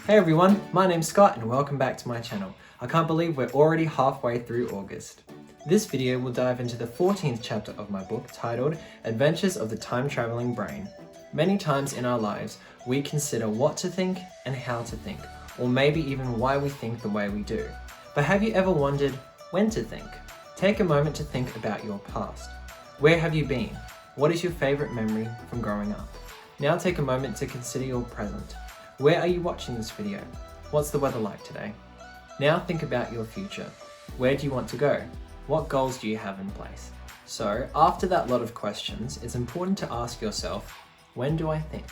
Hey everyone, my name's Scott and welcome back to my channel. I can't believe we're already halfway through August. This video will dive into the 14th chapter of my book titled Adventures of the Time-Traveling Brain. Many times in our lives, we consider what to think and how to think, or maybe even why we think the way we do. But have you ever wondered when to think? Take a moment to think about your past. Where have you been? What is your favorite memory from growing up? Now take a moment to consider your present. Where are you watching this video? What's the weather like today? Now think about your future. Where do you want to go? What goals do you have in place? So, after that lot of questions, it's important to ask yourself, when do I think?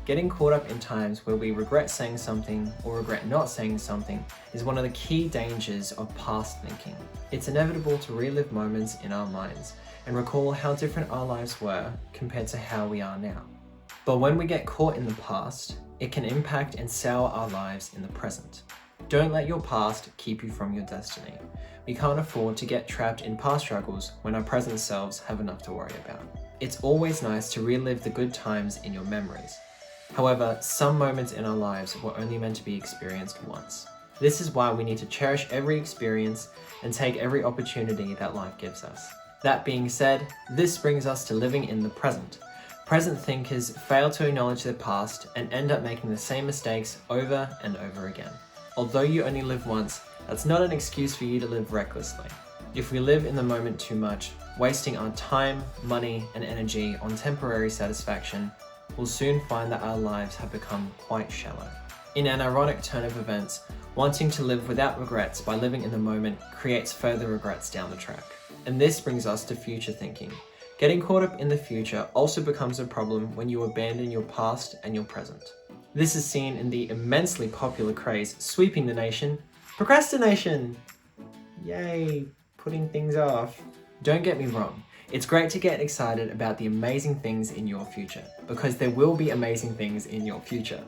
Getting caught up in times where we regret saying something or regret not saying something is one of the key dangers of past thinking. It's inevitable to relive moments in our minds and recall how different our lives were compared to how we are now. But when we get caught in the past, it can impact and sour our lives in the present. Don't let your past keep you from your destiny. We can't afford to get trapped in past struggles when our present selves have enough to worry about. It's always nice to relive the good times in your memories. However, some moments in our lives were only meant to be experienced once. This is why we need to cherish every experience and take every opportunity that life gives us. That being said, this brings us to living in the present. Present thinkers fail to acknowledge their past and end up making the same mistakes over and over again. Although you only live once, that's not an excuse for you to live recklessly. If we live in the moment too much, wasting our time, money, and energy on temporary satisfaction, we'll soon find that our lives have become quite shallow. In an ironic turn of events, wanting to live without regrets by living in the moment creates further regrets down the track. And this brings us to future thinking. Getting caught up in the future also becomes a problem when you abandon your past and your present. This is seen in the immensely popular craze sweeping the nation, procrastination! Yay, putting things off. Don't get me wrong, it's great to get excited about the amazing things in your future, because there will be amazing things in your future,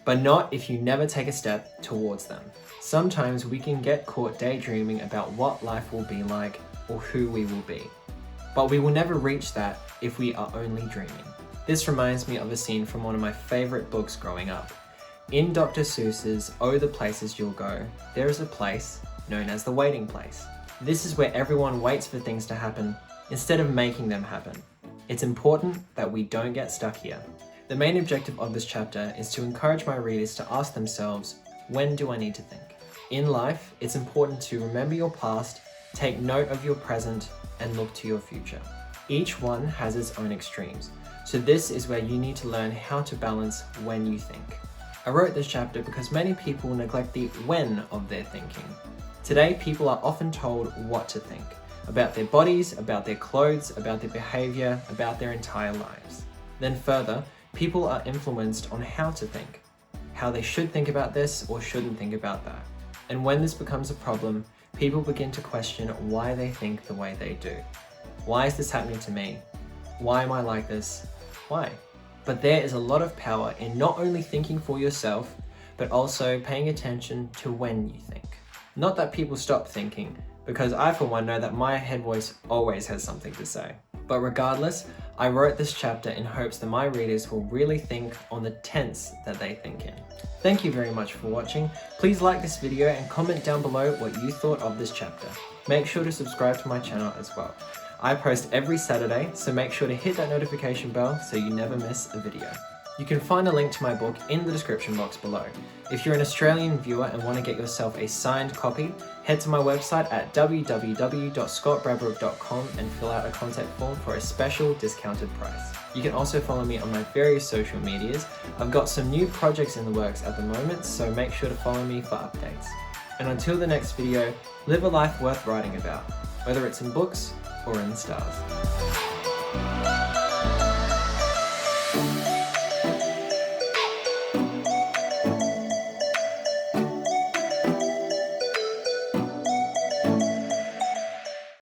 but not if you never take a step towards them. Sometimes we can get caught daydreaming about what life will be like or who we will be. But we will never reach that if we are only dreaming. This reminds me of a scene from one of my favorite books growing up. In Dr. Seuss's Oh, the Places You'll Go, there is a place known as the waiting place. This is where everyone waits for things to happen instead of making them happen. It's important that we don't get stuck here. The main objective of this chapter is to encourage my readers to ask themselves, when do I need to think? In life, it's important to remember your past, take note of your present, and look to your future. Each one has its own extremes, so this is where you need to learn how to balance when you think. I wrote this chapter because many people neglect the when of their thinking. Today, people are often told what to think, about their bodies, about their clothes, about their behavior, about their entire lives. Then further, people are influenced on how to think, how they should think about this or shouldn't think about that. And when this becomes a problem, people begin to question why they think the way they do. Why is this happening to me? Why am I like this? Why? But there is a lot of power in not only thinking for yourself, but also paying attention to when you think. Not that people stop thinking, because I for one know that my head voice always has something to say. But regardless, I wrote this chapter in hopes that my readers will really think on the tense that they think in. Thank you very much for watching. Please like this video and comment down below what you thought of this chapter. Make sure to subscribe to my channel as well. I post every Saturday, so make sure to hit that notification bell so you never miss a video. You can find a link to my book in the description box below. If you're an Australian viewer and want to get yourself a signed copy, head to my website at www.scottbradbrook.com and fill out a contact form for a special discounted price. You can also follow me on my various social medias. I've got some new projects in the works at the moment, so make sure to follow me for updates. And until the next video, live a life worth writing about, whether it's in books or in the stars.